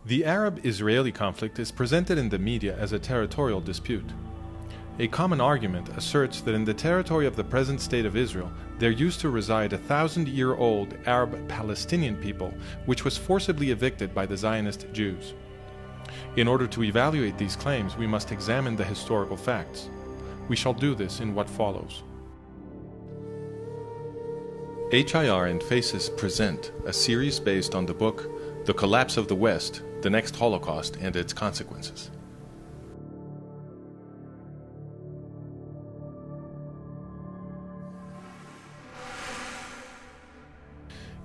The Arab-Israeli conflict is presented in the media as a territorial dispute. A common argument asserts that in the territory of the present state of Israel, there used to reside a 1,000-year-old Arab-Palestinian people, which was forcibly evicted by the Zionist Jews. In order to evaluate these claims, we must examine the historical facts. We shall do this in what follows. HIR and Faces present a series based on the book The Collapse of the West, the Next Holocaust and Its Consequences.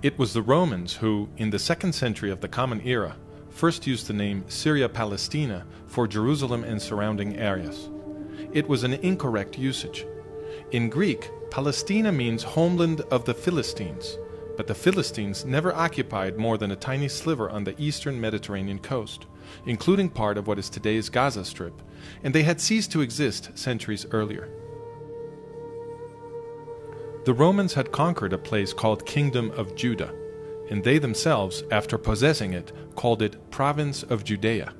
It was the Romans who, in the 2nd century of the Common Era, first used the name Syria Palestina for Jerusalem and surrounding areas. It was an incorrect usage. In Greek, Palestina means homeland of the Philistines, but the Philistines never occupied more than a tiny sliver on the eastern Mediterranean coast, including part of what is today's Gaza Strip, and they had ceased to exist centuries earlier. The Romans had conquered a place called Kingdom of Judah, and they themselves, after possessing it, called it Province of Judea.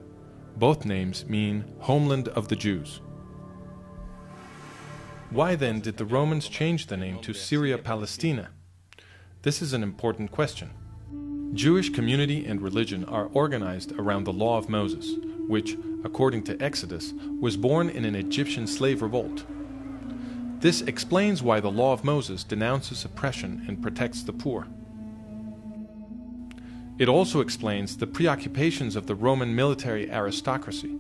Both names mean homeland of the Jews. Why then did the Romans change the name to Syria Palestina? This is an important question. Jewish community and religion are organized around the Law of Moses, which, according to Exodus, was born in an Egyptian slave revolt. This explains why the Law of Moses denounces oppression and protects the poor. It also explains the preoccupations of the Roman military aristocracy.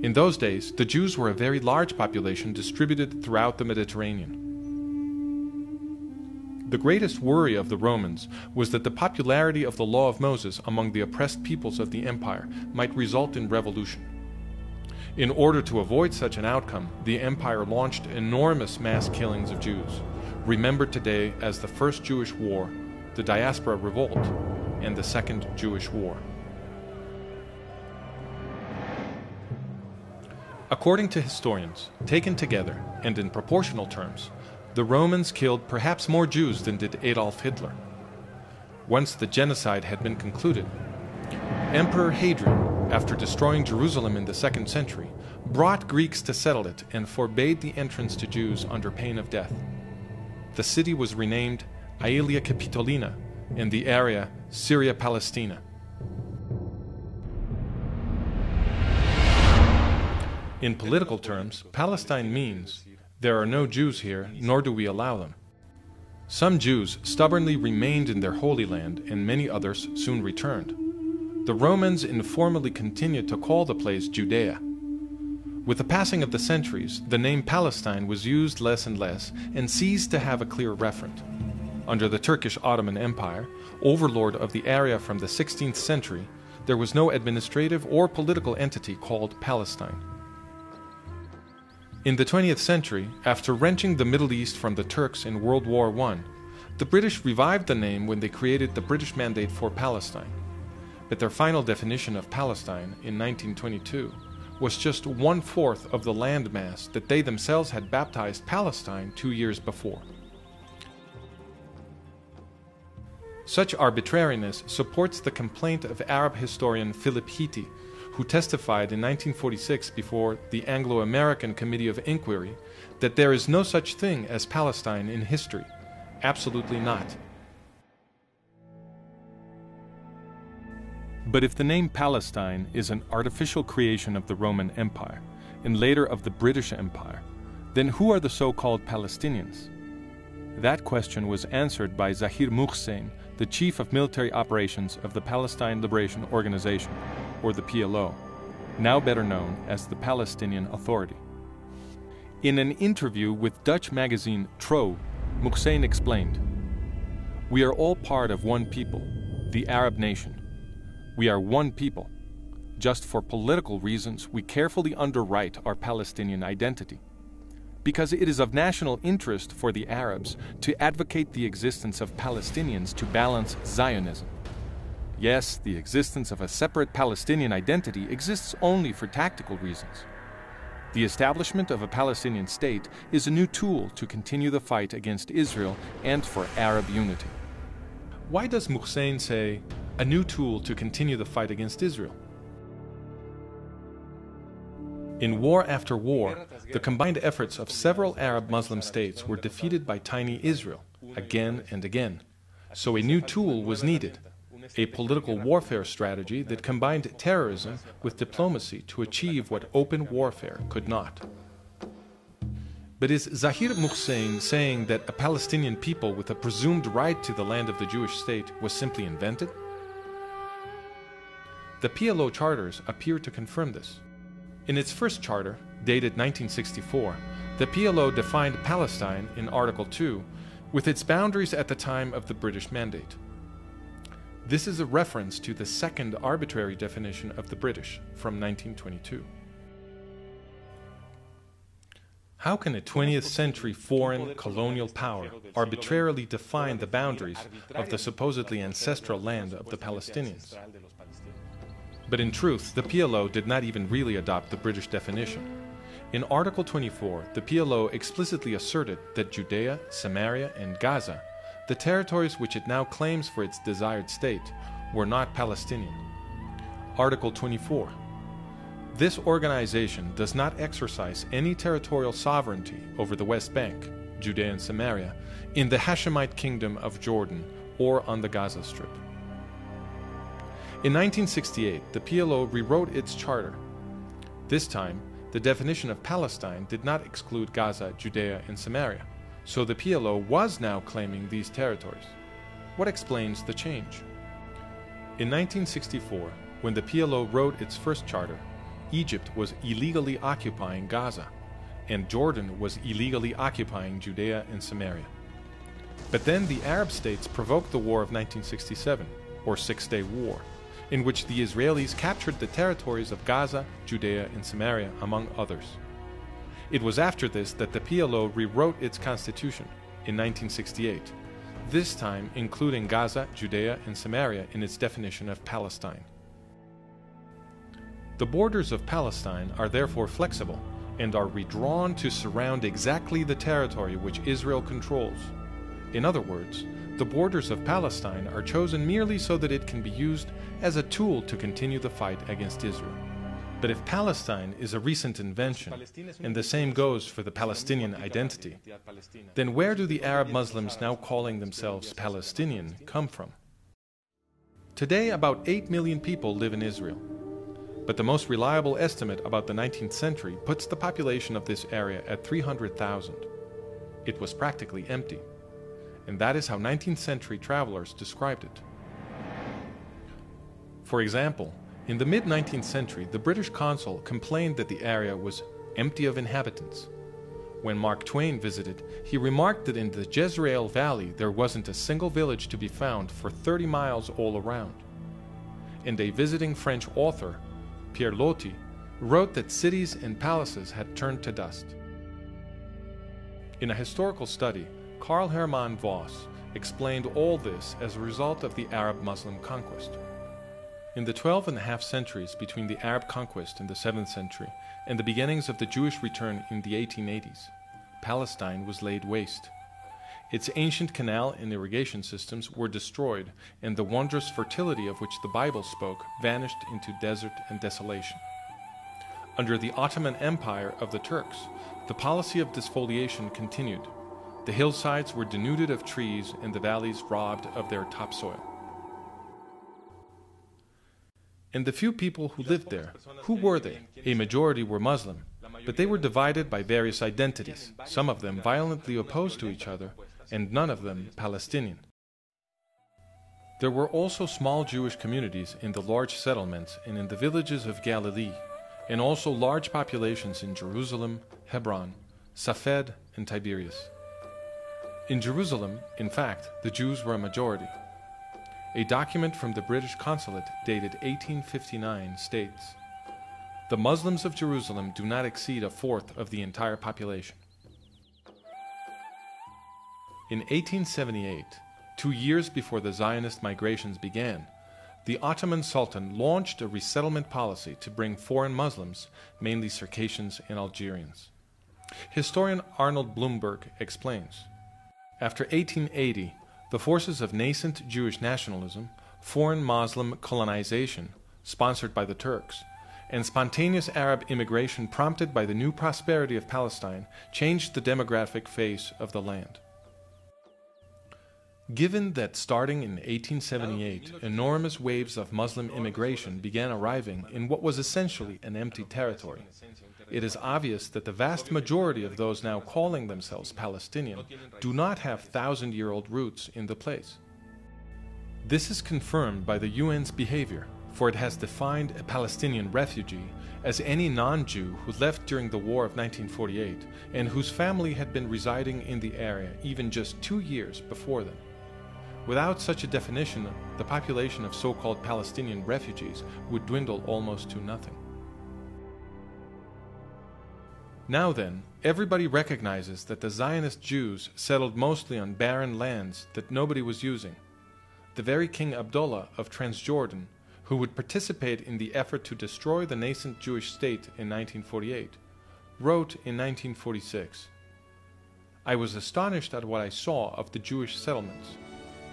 In those days, the Jews were a very large population distributed throughout the Mediterranean. The greatest worry of the Romans was that the popularity of the Law of Moses among the oppressed peoples of the empire might result in revolution. In order to avoid such an outcome, the empire launched enormous mass killings of Jews, remembered today as the First Jewish War, the Diaspora Revolt, and the Second Jewish War. According to historians, taken together and in proportional terms, the Romans killed perhaps more Jews than did Adolf Hitler. Once the genocide had been concluded, Emperor Hadrian, after destroying Jerusalem in the 2nd century, brought Greeks to settle it and forbade the entrance to Jews under pain of death. The city was renamed Aelia Capitolina, and the area Syria Palestina. In political terms, Palestine means, there are no Jews here, nor do we allow them. Some Jews stubbornly remained in their Holy Land, and many others soon returned. The Romans informally continued to call the place Judea. With the passing of the centuries, the name Palestine was used less and less, and ceased to have a clear referent. Under the Turkish Ottoman Empire, overlord of the area from the 16th century, there was no administrative or political entity called Palestine. In the 20th century, after wrenching the Middle East from the Turks in World War I, the British revived the name when they created the British Mandate for Palestine. But their final definition of Palestine in 1922 was just 1/4 of the landmass that they themselves had baptized Palestine 2 years before. Such arbitrariness supports the complaint of Arab historian Philip Hitti, who testified in 1946 before the Anglo-American Committee of Inquiry that there is no such thing as Palestine in history. Absolutely not. But if the name Palestine is an artificial creation of the Roman Empire, and later of the British Empire, then who are the so-called Palestinians? That question was answered by Zahir Muhsin, the chief of military operations of the Palestine Liberation Organization, or the PLO, now better known as the Palestinian Authority. In an interview with Dutch magazine Trouw, Muhsin explained, "We are all part of one people, the Arab nation. We are one people. Just for political reasons, we carefully underwrite our Palestinian identity. Because it is of national interest for the Arabs to advocate the existence of Palestinians to balance Zionism. Yes, the existence of a separate Palestinian identity exists only for tactical reasons. The establishment of a Palestinian state is a new tool to continue the fight against Israel and for Arab unity." Why does Muhsin say, a new tool to continue the fight against Israel? In war after war, the combined efforts of several Arab Muslim states were defeated by tiny Israel, again and again. So a new tool was needed, a political warfare strategy that combined terrorism with diplomacy to achieve what open warfare could not. But is Zahir Muhsin saying that a Palestinian people with a presumed right to the land of the Jewish state was simply invented? The PLO charters appear to confirm this. In its first charter, dated 1964, the PLO defined Palestine in Article 2 with its boundaries at the time of the British Mandate. This is a reference to the second arbitrary definition of the British from 1922. How can a 20th century foreign colonial power arbitrarily define the boundaries of the supposedly ancestral land of the Palestinians? But in truth, the PLO did not even really adopt the British definition. In Article 24, the PLO explicitly asserted that Judea, Samaria, and Gaza, the territories which it now claims for its desired state, were not Palestinian. Article 24. This organization does not exercise any territorial sovereignty over the West Bank, Judea and Samaria, in the Hashemite Kingdom of Jordan, or on the Gaza Strip. In 1968, the PLO rewrote its charter. This time, the definition of Palestine did not exclude Gaza, Judea, and Samaria, so the PLO was now claiming these territories. What explains the change? In 1964, when the PLO wrote its first charter, Egypt was illegally occupying Gaza, and Jordan was illegally occupying Judea and Samaria. But then the Arab states provoked the War of 1967, or Six-Day War, in which the Israelis captured the territories of Gaza, Judea, and Samaria, among others. It was after this that the PLO rewrote its constitution in 1968, this time including Gaza, Judea, and Samaria in its definition of Palestine. The borders of Palestine are therefore flexible and are redrawn to surround exactly the territory which Israel controls. In other words, the borders of Palestine are chosen merely so that it can be used as a tool to continue the fight against Israel. But if Palestine is a recent invention, and the same goes for the Palestinian identity, then where do the Arab Muslims now calling themselves Palestinian come from? Today, about 8 million people live in Israel. But the most reliable estimate about the 19th century puts the population of this area at 300,000. It was practically empty. And that is how 19th century travelers described it. For example, in the mid-19th century, the British consul complained that the area was empty of inhabitants. When Mark Twain visited, he remarked that in the Jezreel Valley there wasn't a single village to be found for 30 miles all around. And a visiting French author, Pierre Loti, wrote that cities and palaces had turned to dust. In a historical study, Karl Hermann Voss explained all this as a result of the Arab-Muslim conquest. In the 12.5 centuries between the Arab conquest in the 7th century and the beginnings of the Jewish return in the 1880s, Palestine was laid waste. Its ancient canal and irrigation systems were destroyed, and the wondrous fertility of which the Bible spoke vanished into desert and desolation. Under the Ottoman Empire of the Turks, the policy of desfoliation continued. The hillsides were denuded of trees and the valleys robbed of their topsoil. And the few people who lived there, who were they? A majority were Muslim, but they were divided by various identities, some of them violently opposed to each other, and none of them Palestinian. There were also small Jewish communities in the large settlements and in the villages of Galilee, and also large populations in Jerusalem, Hebron, Safed, and Tiberias. In Jerusalem, in fact, the Jews were a majority. A document from the British consulate dated 1859 states, "The Muslims of Jerusalem do not exceed a fourth of the entire population." In 1878, 2 years before the Zionist migrations began, the Ottoman Sultan launched a resettlement policy to bring foreign Muslims, mainly Circassians and Algerians. Historian Arnold Blumberg explains, after 1880, the forces of nascent Jewish nationalism, foreign Muslim colonization, sponsored by the Turks, and spontaneous Arab immigration prompted by the new prosperity of Palestine changed the demographic face of the land. Given that starting in 1878, enormous waves of Muslim immigration began arriving in what was essentially an empty territory, it is obvious that the vast majority of those now calling themselves Palestinian do not have thousand-year-old roots in the place. This is confirmed by the UN's behavior, for it has defined a Palestinian refugee as any non-Jew who left during the War of 1948 and whose family had been residing in the area even just 2 years before then. Without such a definition, the population of so-called Palestinian refugees would dwindle almost to nothing. Now then, everybody recognizes that the Zionist Jews settled mostly on barren lands that nobody was using. The very King Abdullah of Transjordan, who would participate in the effort to destroy the nascent Jewish state in 1948, wrote in 1946, "I was astonished at what I saw of the Jewish settlements.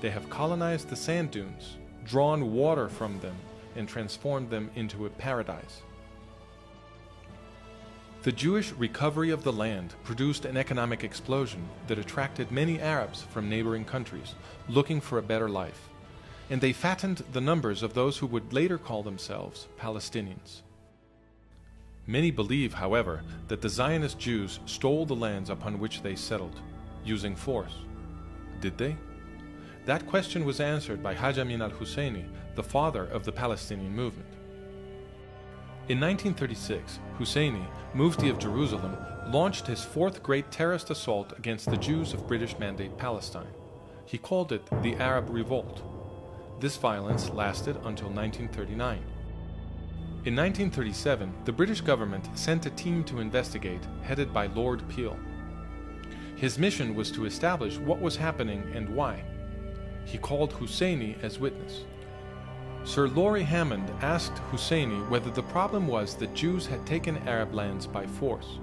They have colonized the sand dunes, drawn water from them, and transformed them into a paradise." The Jewish recovery of the land produced an economic explosion that attracted many Arabs from neighboring countries looking for a better life, and they fattened the numbers of those who would later call themselves Palestinians. Many believe, however, that the Zionist Jews stole the lands upon which they settled, using force. Did they? That question was answered by Haj Amin al-Husseini, the father of the Palestinian movement. In 1936, Husseini, Mufti of Jerusalem, launched his fourth great terrorist assault against the Jews of British Mandate Palestine. He called it the Arab Revolt. This violence lasted until 1939. In 1937, the British government sent a team to investigate, headed by Lord Peel. His mission was to establish what was happening and why. He called Husseini as witness. Sir Laurie Hammond asked Husseini whether the problem was that Jews had taken Arab lands by force.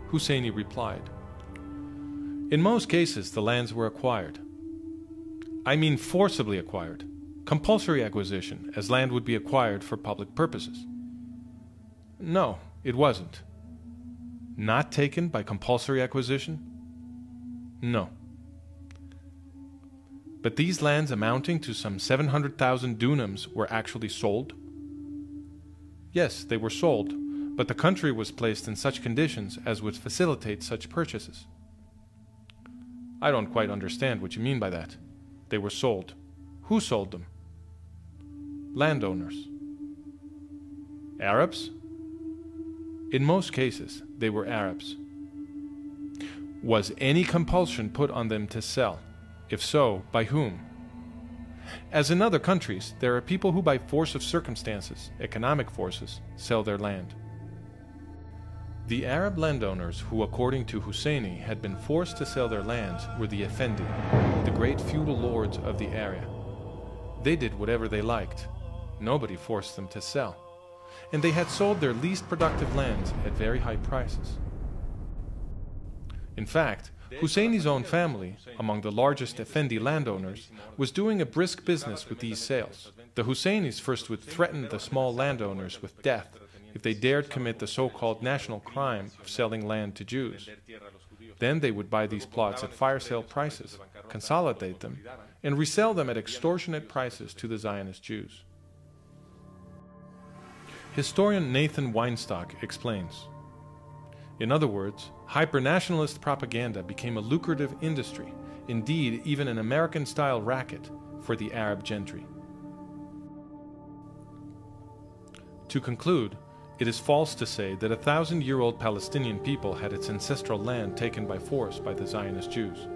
Husseini replied, "In most cases the lands were acquired. I mean forcibly acquired, compulsory acquisition, as land would be acquired for public purposes. No, it wasn't. Not taken by compulsory acquisition? No. But these lands amounting to some 700,000 dunams were actually sold? Yes, they were sold, but the country was placed in such conditions as would facilitate such purchases." "I don't quite understand what you mean by that. They were sold. Who sold them?" "Landowners." "Arabs?" "In most cases, they were Arabs." "Was any compulsion put on them to sell? If so, by whom?" "As in other countries, there are people who by force of circumstances, economic forces, sell their land." The Arab landowners who, according to Husseini, had been forced to sell their lands were the Effendi, the great feudal lords of the area. They did whatever they liked. Nobody forced them to sell. And they had sold their least productive lands at very high prices. In fact, Husseini's own family, among the largest Effendi landowners, was doing a brisk business with these sales. The Husseinis first would threaten the small landowners with death if they dared commit the so-called national crime of selling land to Jews. Then they would buy these plots at fire sale prices, consolidate them, and resell them at extortionate prices to the Zionist Jews. Historian Nathan Weinstock explains, "In other words, hyper-nationalist propaganda became a lucrative industry, indeed even an American-style racket, for the Arab gentry." To conclude, it is false to say that a 1,000-year-old Palestinian people had its ancestral land taken by force by the Zionist Jews.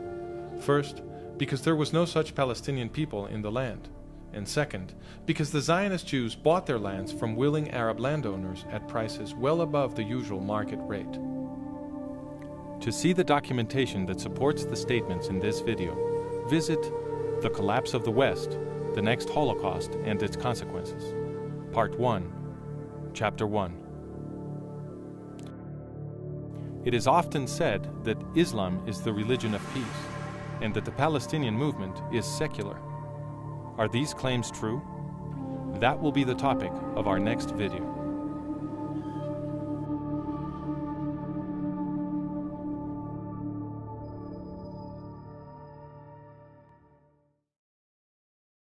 First, because there was no such Palestinian people in the land, and second, because the Zionist Jews bought their lands from willing Arab landowners at prices well above the usual market rate. To see the documentation that supports the statements in this video, visit The Collapse of the West, the Next Holocaust and Its Consequences, Part 1, Chapter 1. It is often said that Islam is the religion of peace, and that the Palestinian movement is secular. Are these claims true? That will be the topic of our next video.